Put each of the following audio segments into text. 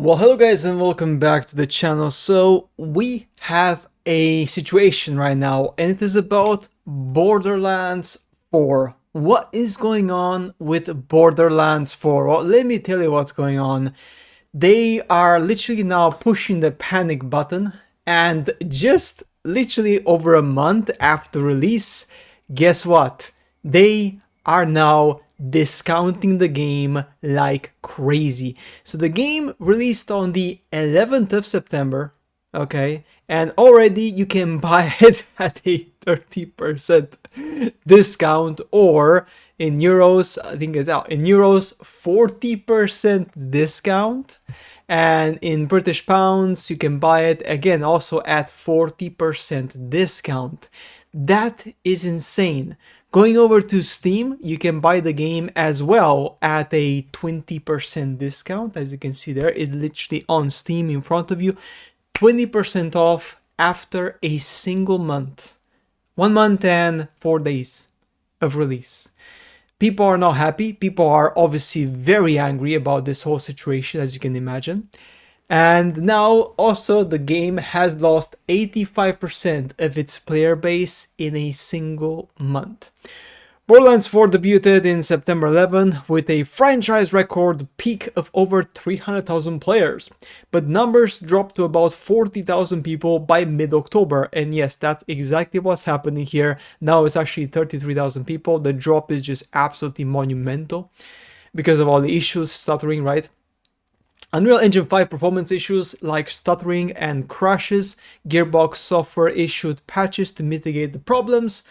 Well, hello guys and welcome back to the channel. So we have a situation right now and it is about Borderlands 4. What is going on with Borderlands 4? Well, let me tell you what's going on. They are literally now pushing the panic button, and just literally over a month after release, guess what? They are now discounting the game like crazy. So the game released on the 11th of September, okay, and already you can buy it at a 30% discount, or in euros, I think it's out in euros, 40% discount. And in British pounds, you can buy it again also at 40% discount. That is insane. Going over to Steam, you can buy the game as well at a 20% discount. As you can see there, it's literally on Steam in front of you. 20% off after a single month. 1 month and 4 days of release. People are not happy. People are obviously very angry about this whole situation, as you can imagine. And now also the game has lost 85% of its player base in a single month. Borderlands 4 debuted in September 11 with a franchise record peak of over 300,000 players, but numbers dropped to about 40,000 people by mid-October, and yes, that's exactly what's happening here. Now it's actually 33,000 people. The drop is just absolutely monumental because of all the issues, stuttering, right? Unreal Engine 5 performance issues like stuttering and crashes. Gearbox Software issued patches to mitigate the problems.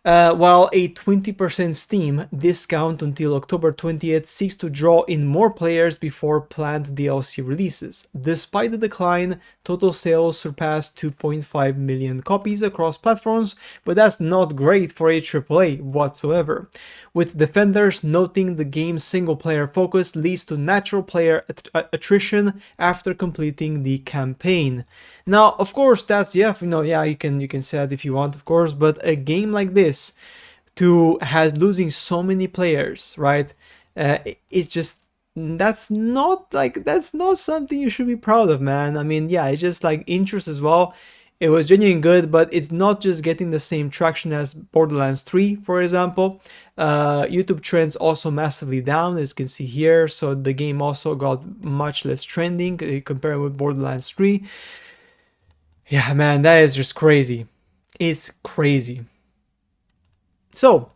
While a 20% Steam discount until October 20th seeks to draw in more players before planned DLC releases. Despite the decline, total sales surpassed 2.5 million copies across platforms, but that's not great for a AAA whatsoever, with defenders noting the game's single-player focus leads to natural player attrition after completing the campaign. Now, of course, that's, you can say that if you want, of course, but a game like this has losing so many players, right? It's just, that's not something you should be proud of, man. I mean, yeah, it's just like interest as well. It was genuinely good, but it's not just getting the same traction as Borderlands 3, for example. YouTube trends also massively down, as you can see here. So the game also got much less trending compared with Borderlands 3. Yeah, man, that is just crazy. It's crazy. So,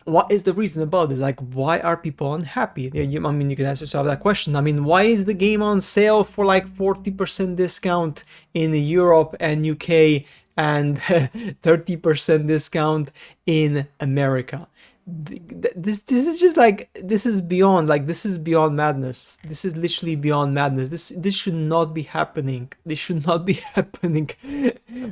what is the reason about this? Like, why are people unhappy? I mean, you can ask yourself that question. I mean, why is the game on sale for like 40% discount in Europe and UK and 30% discount in America? This is just like, this is beyond madness. This is literally beyond madness. This should not be happening. This should not be happening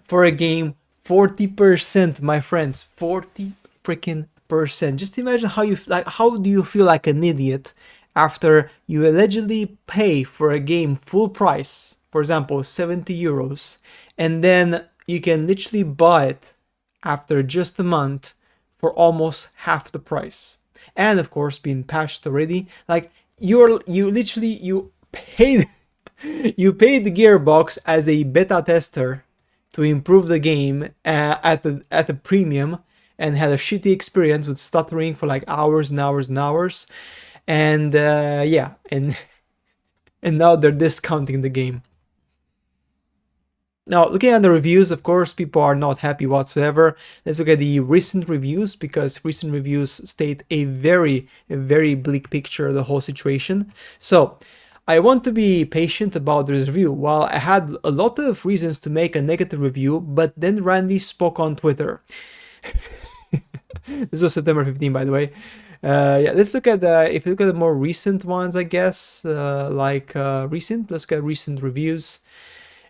for a game. 40%, my friends, 40 freaking percent. Just imagine how do you feel like an idiot after you allegedly pay for a game full price, for example 70 euros, and then you can literally buy it after just a month for almost half the price, and of course being patched already. Like, you paid you paid the Gearbox as a beta tester to improve the game at the premium, and had a shitty experience with stuttering for like hours and hours and hours, and yeah, and now they're discounting the game. Now, looking at the reviews, of course, people are not happy whatsoever. Let's look at the recent reviews, because recent reviews state a very bleak picture of the whole situation. So, I want to be patient about this review. While I had a lot of reasons to make a negative review, but then Randy spoke on Twitter. This was September 15, by the way. Yeah, let's look at if you look at the more recent ones, I guess, recent. Let's look at recent reviews.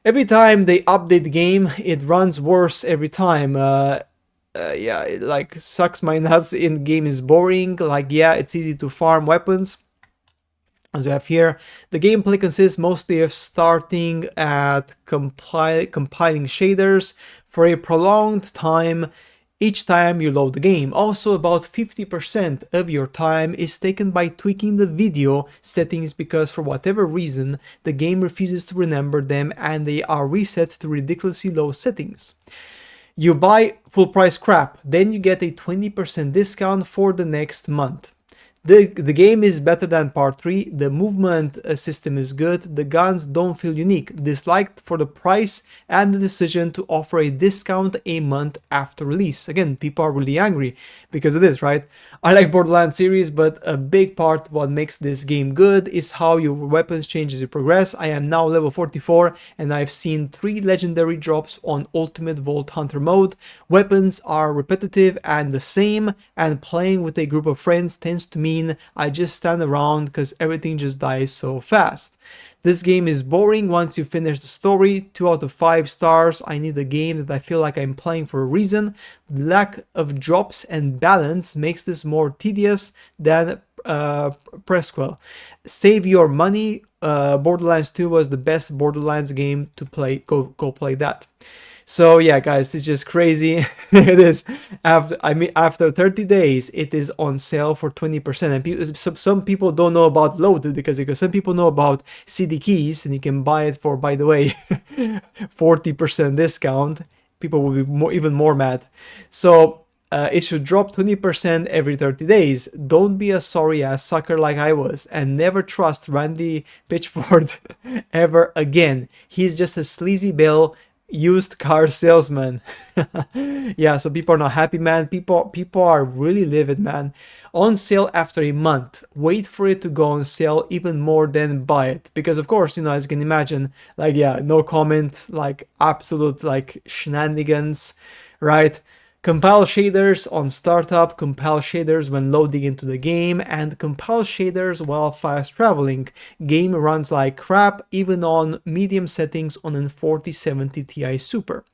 Every time they update the game, it runs worse every time. Yeah, it like sucks my nuts. In game is boring. Like, yeah, it's easy to farm weapons, as we have here. The gameplay consists mostly of starting at compiling shaders for a prolonged time each time you load the game. Also, about 50% of your time is taken by tweaking the video settings because for whatever reason the game refuses to remember them and they are reset to ridiculously low settings. You buy full price crap, then you get a 20% discount for the next month. The game is better than part 3, the movement system is good, the guns don't feel unique, disliked for the price and the decision to offer a discount a month after release. Again, people are really angry because of this, right? I like Borderlands series, but a big part of what makes this game good is how your weapons change as you progress. I am now level 44 and I've seen 3 legendary drops on Ultimate Vault Hunter mode. Weapons are repetitive and the same, and playing with a group of friends tends to mean I just stand around because everything just dies so fast. This game is boring once you finish the story. 2 out of 5 stars. I need a game that I feel like I'm playing for a reason. The lack of drops and balance makes this more tedious than Presquel. Save your money. Borderlands 2 was the best Borderlands game to play. Go play that. So yeah, guys, it's just crazy. It is after 30 days, it is on sale for 20%. And some people don't know about loaded because some people know about CD keys, and you can buy it for, by the way, 40% discount. People will be even more mad. So it should drop 20% every 30 days. Don't be a sorry ass sucker like I was, and never trust Randy Pitchford ever again. He's just a sleazy bill used car salesman. Yeah, so people are not happy, man. People are really livid, man. On sale after a month. Wait for it to go on sale even more than buy it, because of course, you know, as you can imagine, like, yeah, no comment, like absolute like shenanigans, right? Compile shaders on startup, compile shaders when loading into the game, and compile shaders while fast traveling. Game runs like crap even on medium settings on a 4070 Ti Super.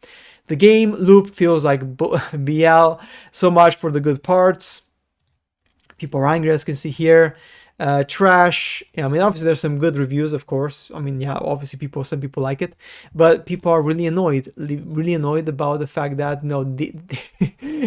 The game loop feels like BL, so much for the good parts. People are angry, as you can see here. Trash. Yeah, I mean, obviously there's some good reviews, of course. I mean, yeah, obviously some people like it, but people are really annoyed about the fact that, you know,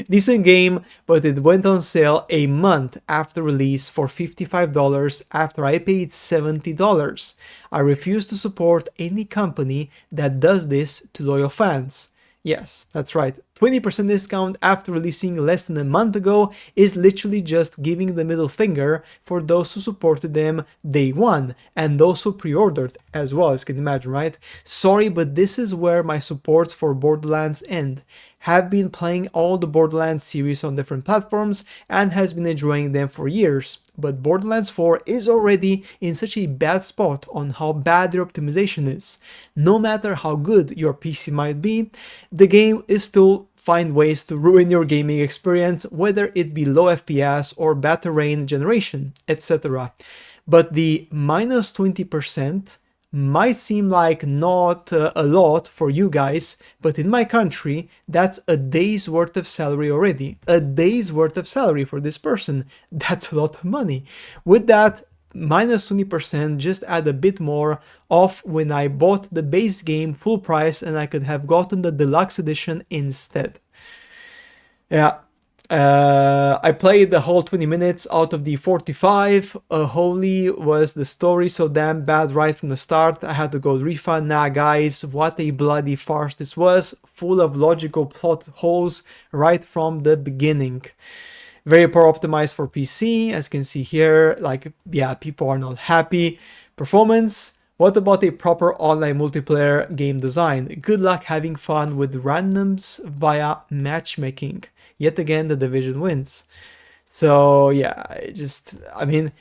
decent game, but it went on sale a month after release for $55 after I paid $70. I refuse to support any company that does this to loyal fans. Yes, that's right. 20% discount after releasing less than a month ago is literally just giving the middle finger for those who supported them day one and those who pre-ordered as well, as you can imagine, right? Sorry, but this is where my supports for Borderlands end. Have been playing all the Borderlands series on different platforms and has been enjoying them for years, but Borderlands 4 is already in such a bad spot on how bad their optimization is. No matter how good your PC might be, the game is still find ways to ruin your gaming experience, whether it be low FPS or bad terrain generation, etc. But the minus 20% might seem like not a lot for you guys, but in my country, that's a day's worth of salary already. A day's worth of salary for this person. That's a lot of money. With that, minus 20%, just add a bit more off when I bought the base game full price and I could have gotten the deluxe edition instead. Yeah. I played the whole 20 minutes out of the 45. Holy was the story so damn bad right from the start. I had to go refund. Nah, guys, what a bloody farce this was. Full of logical plot holes right from the beginning. Very poor optimized for PC, as you can see here. Like, yeah, people are not happy. Performance. What about a proper online multiplayer game design? Good luck having fun with randoms via matchmaking. Yet again, the Division wins. So yeah, I mean,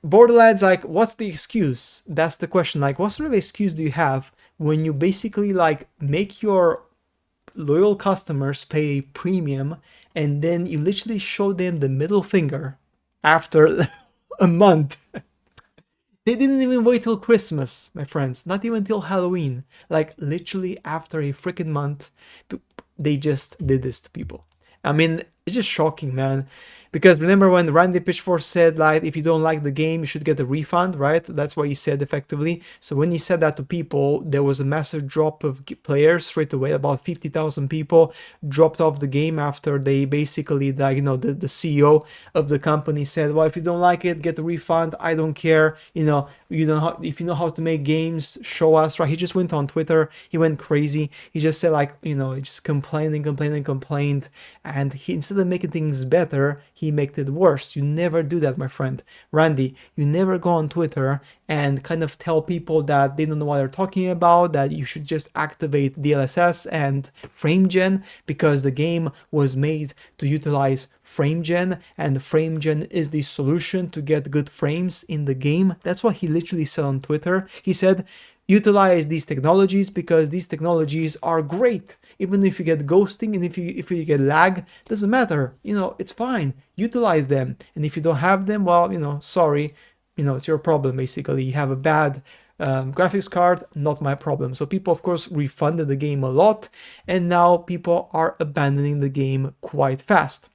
Borderlands, like, what's the excuse? That's the question. Like, what sort of excuse do you have when you basically like make your loyal customers pay a premium and then you literally show them the middle finger after a month? They didn't even wait till Christmas, my friends. Not even till Halloween. Like, literally after a freaking month, they just did this to people. I mean, it's just shocking, man. Because remember when Randy Pitchford said, like, if you don't like the game, you should get a refund, right? That's what he said effectively. So when he said that to people, there was a massive drop of players straight away. About 50,000 people dropped off the game after they basically, like, the CEO of the company said, well, if you don't like it, get a refund. I don't care. If you know how to make games, show us, right? He just went on Twitter. He went crazy. He just said, like, just complained, and he, instead of making things better, he made it worse. You never do that, my friend Randy. You never go on Twitter and kind of tell people that they don't know what they're talking about, that you should just activate DLSS and frame gen because the game was made to utilize frame gen, and frame gen is the solution to get good frames in the game. That's what he literally said on Twitter. He said, utilize these technologies because these technologies are great. Even if you get ghosting and if you get lag, doesn't matter. It's fine. Utilize them. And if you don't have them, well, sorry, it's your problem. Basically, you have a bad graphics card, not my problem. So people, of course, refunded the game a lot, and now people are abandoning the game quite fast.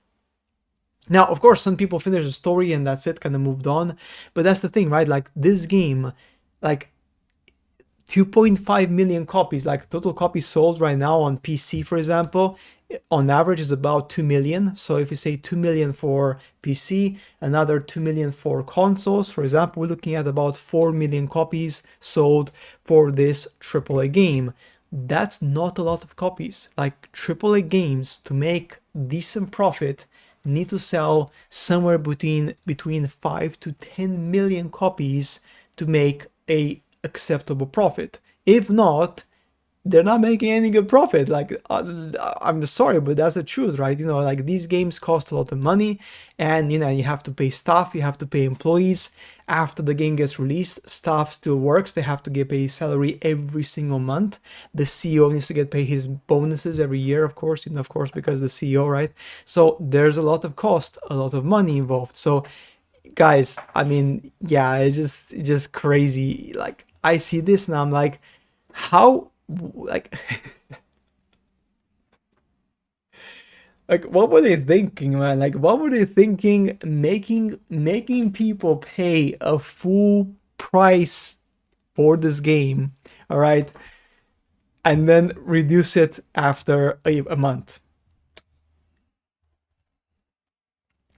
Now, of course, some people finish the story and that's it, kind of moved on. But that's the thing, right? Like, this game, like, 2.5 million copies, like total copies sold right now on PC, for example, on average is about 2 million. So if you say 2 million for PC, another 2 million for consoles, for example, we're looking at about 4 million copies sold for this AAA game. That's not a lot of copies. Like, AAA games, to make decent profit, need to sell somewhere between 5 to 10 million copies to make a acceptable profit. If not, they're not making any good profit. Like, I'm sorry, but that's the truth, right? Like, these games cost a lot of money, and you have to pay staff, you have to pay employees. After the game gets released, staff still works. They have to get paid salary every single month. The CEO needs to get paid his bonuses every year, of course, because the CEO, right? So there's a lot of cost, a lot of money involved. So guys, I mean, yeah, it's just crazy. Like, I see this and I'm like, how, like, like, what were they thinking, man? Like, what were they thinking, making people pay a full price for this game, all right, and then reduce it after a month?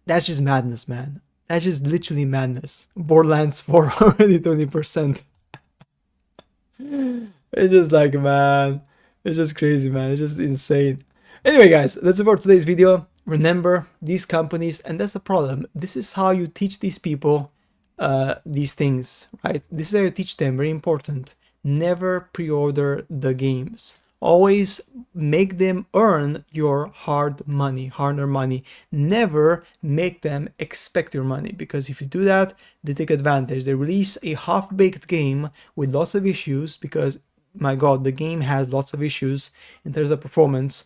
That's just madness, man. That's just literally madness. Borderlands 4 already 20%. It's just like, man, it's just crazy, man. It's just insane. Anyway, guys, that's it for today's video. Remember, these companies, and that's the problem. This is how you teach these people these things, right? This is how you teach them. Very important. Never pre-order the games. Always make them earn your hard-earned money. Never make them expect your money, because if you do that, they take advantage. They release a half-baked game with lots of issues, because, my God, the game has lots of issues in terms of performance.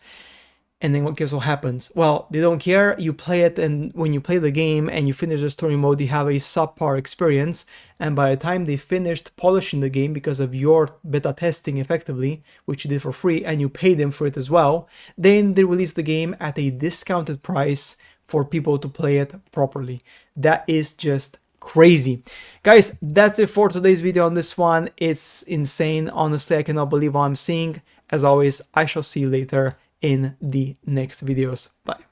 And then what happens? Well, they don't care. You play it, and when you play the game and you finish the story mode, you have a subpar experience. And by the time they finished polishing the game because of your beta testing effectively, which you did for free, and you pay them for it as well, then they release the game at a discounted price for people to play it properly. That is just crazy. Guys, that's it for today's video on this one. It's insane. Honestly, I cannot believe what I'm seeing. As always, I shall see you later in the next videos. Bye.